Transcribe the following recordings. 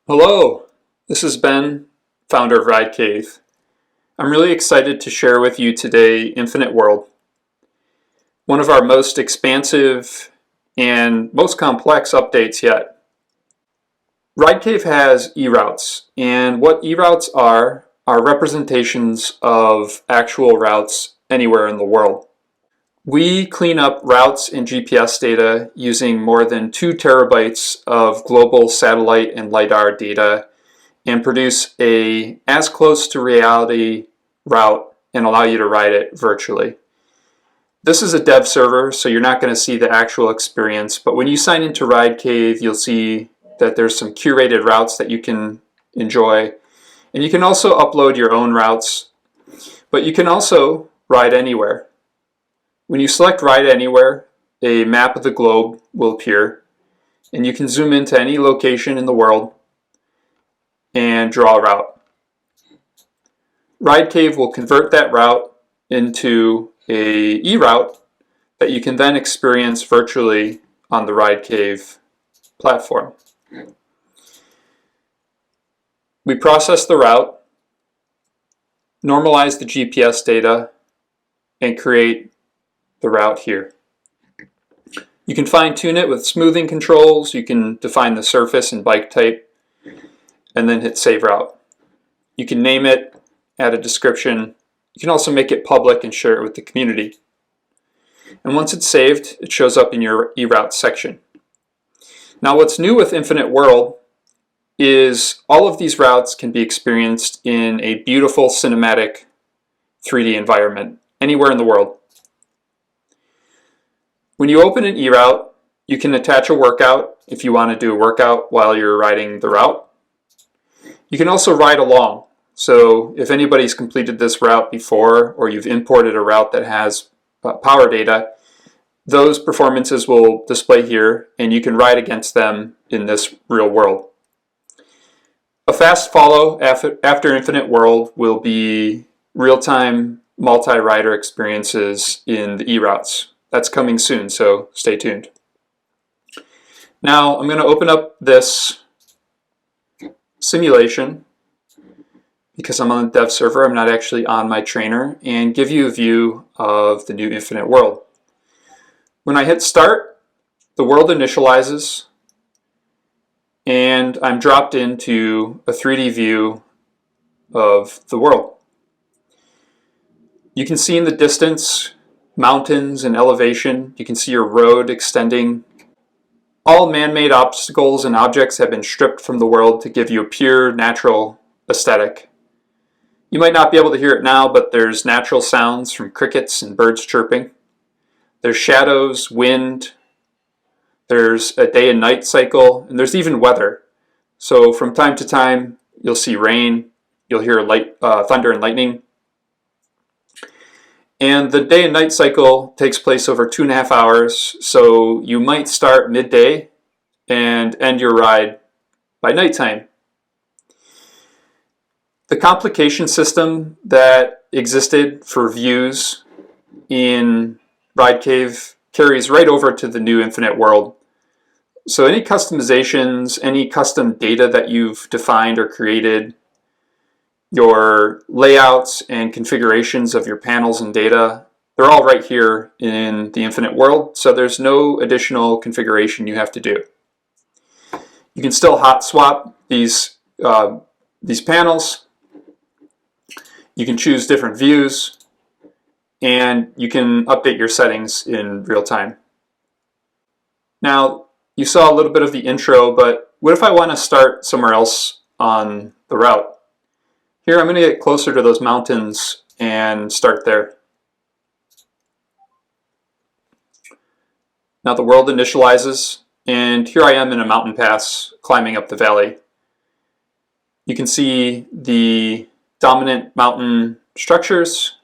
Hello, this is Ben, founder of RideCave. I'm really excited to share with you today Infinite World, one of our most expansive and most complex updates yet. RideCave has eRoutes, and what eRoutes are representations of actual routes anywhere in the world. We clean up routes and GPS data using more than 2 terabytes of global satellite and LiDAR data and produce a as close to reality route and allow you to ride it virtually. This is a dev server, so you're not going to see the actual experience, but when you sign into RideCave, you'll see that there's some curated routes that you can enjoy. And you can also upload your own routes, but you can also ride anywhere. When you select Ride Anywhere, a map of the globe will appear, and you can zoom into any location in the world and draw a route. RideCave will convert that route into a eRoute that you can then experience virtually on the RideCave platform. We process the route, normalize the GPS data, and create the route here. You can fine-tune it with smoothing controls. You can define the surface and bike type, and then hit Save Route. You can name it, add a description. You can also make it public and share it with the community. And once it's saved, it shows up in your eRoute section. Now what's new with Infinite World is all of these routes can be experienced in a beautiful cinematic 3D environment anywhere in the world. When you open an eRoute, you can attach a workout if you want to do a workout while you're riding the route. You can also ride along. So if anybody's completed this route before, or you've imported a route that has power data, those performances will display here, and you can ride against them in this real world. A fast follow after Infinite World will be real-time multi-rider experiences in the eRoutes. That's coming soon, so stay tuned. Now I'm going to open up this simulation because I'm on the dev server. I'm not actually on my trainer, and give you a view of the new Infinite World. When I hit start, the world initializes and I'm dropped into a 3D view of the world. You can see in the distance mountains and elevation. You can see your road extending. All man-made obstacles and objects have been stripped from the world to give you a pure natural aesthetic. You might not be able to hear it now, but there's natural sounds from crickets and birds chirping. There's shadows, wind, there's a day and night cycle, and there's even weather. So from time to time, you'll see rain, you'll hear thunder and lightning. And the day and night cycle takes place over 2.5 hours, so you might start midday and end your ride by nighttime. The complication system that existed for views in RideCave carries right over to the new Infinite World. So any customizations, any custom data that you've defined or created, your layouts and configurations of your panels and data, they're all right here in the Infinite World, so there's no additional configuration you have to do. You can still hot swap these panels. You can choose different views, and you can update your settings in real time. Now, you saw a little bit of the intro, but what if I want to start somewhere else on the route? Here I'm going to get closer to those mountains and start there. Now the world initializes, and here I am in a mountain pass climbing up the valley. You can see the dominant mountain structures,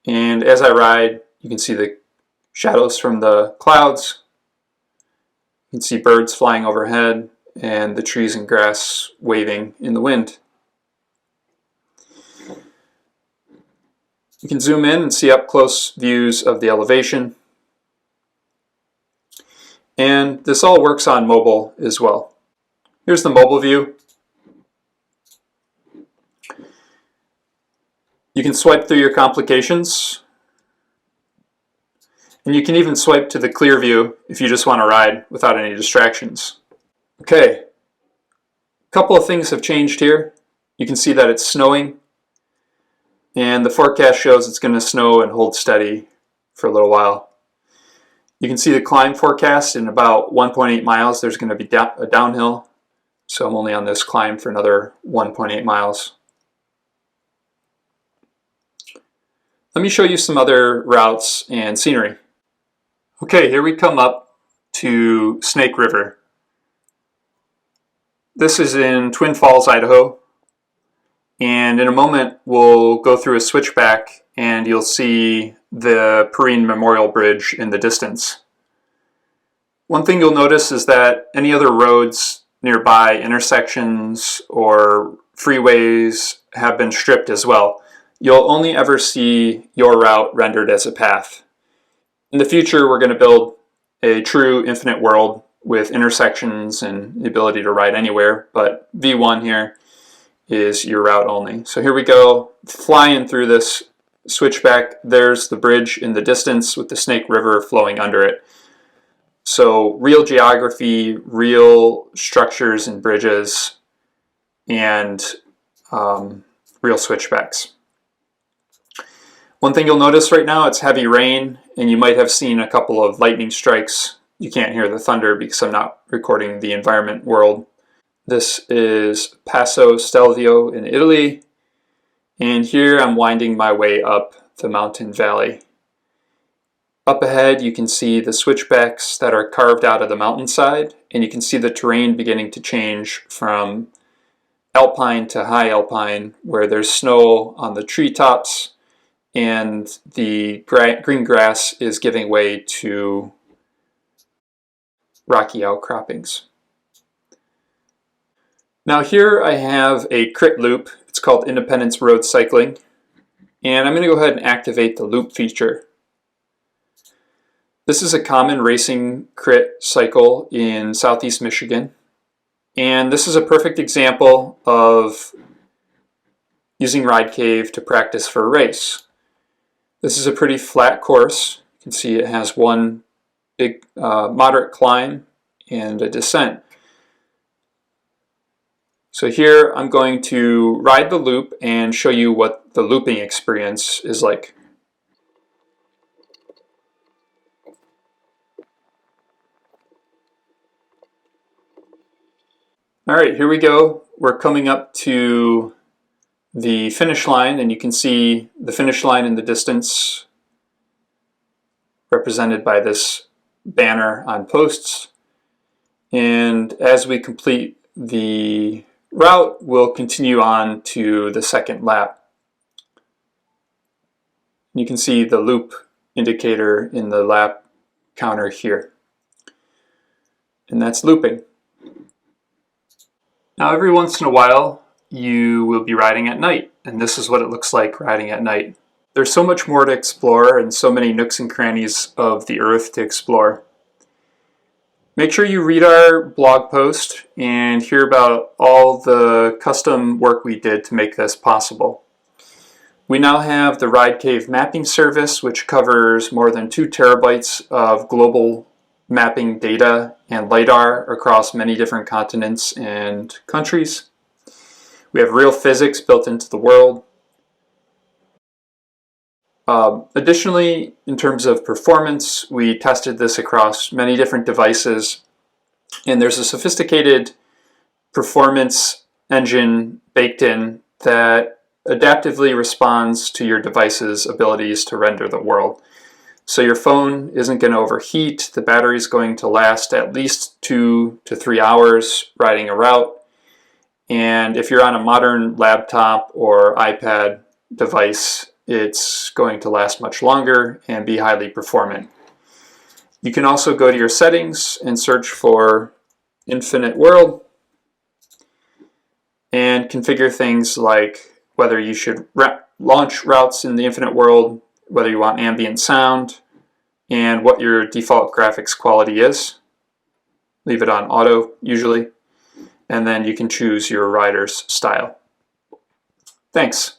and as I ride, you can see the shadows from the clouds. You can see birds flying overhead and the trees and grass waving in the wind. You can zoom in and see up close views of the elevation. And this all works on mobile as well. Here's the mobile view. You can swipe through your complications, and you can even swipe to the clear view if you just want to ride without any distractions. Okay, a couple of things have changed here. You can see that it's snowing, and the forecast shows it's going to snow and hold steady for a little while. You can see the climb forecast. In about 1.8 miles there's going to be a downhill, so I'm only on this climb for another 1.8 miles. Let me show you some other routes and scenery. Okay, here we come up to Snake River. This is in Twin Falls, Idaho, and in a moment we'll go through a switchback and you'll see the Perrine Memorial Bridge in the distance. One thing you'll notice is that any other roads nearby, intersections or freeways, have been stripped as well. You'll only ever see your route rendered as a path. In the future, we're going to build a true infinite world with intersections and the ability to ride anywhere, but V1 here is your route only. So here we go, flying through this switchback. There's the bridge in the distance with the Snake River flowing under it. So real geography, real structures and bridges, and real switchbacks. One thing you'll notice right now, it's heavy rain, and you might have seen a couple of lightning strikes. You can't hear the thunder because I'm not recording the environment world. This is Passo Stelvio in Italy, and here I'm winding my way up the mountain valley. Up ahead you can see the switchbacks that are carved out of the mountainside, and you can see the terrain beginning to change from alpine to high alpine, where there's snow on the treetops and the green grass is giving way to rocky outcroppings. Now here I have a crit loop. It's called Independence Road Cycling, and I'm going to go ahead and activate the loop feature. This is a common racing crit cycle in Southeast Michigan, and this is a perfect example of using RideCave to practice for a race. This is a pretty flat course. You can see it has one big moderate climb and a descent. So here I'm going to ride the loop and show you what the looping experience is like. Alright, here we go. We're coming up to the finish line, and you can see the finish line in the distance represented by this banner on posts. And as we complete the route, we'll continue on to the second lap. You can see the loop indicator in the lap counter here. And that's looping. Now every once in a while you will be riding at night, and this is what it looks like riding at night. There's so much more to explore and so many nooks and crannies of the earth to explore. Make sure you read our blog post and hear about all the custom work we did to make this possible. We now have the RideCave mapping service, which covers more than 2 terabytes of global mapping data and LiDAR across many different continents and countries. We have real physics built into the world. Additionally, in terms of performance, we tested this across many different devices, and there's a sophisticated performance engine baked in that adaptively responds to your device's abilities to render the world. So your phone isn't going to overheat, the battery is going to last at least 2 to 3 hours riding a route, and if you're on a modern laptop or iPad device, it's going to last much longer and be highly performant. You can also go to your settings and search for Infinite World and configure things like whether you should launch routes in the Infinite World, whether you want ambient sound, and what your default graphics quality is. Leave it on auto usually. and then you can choose your rider's style. Thanks.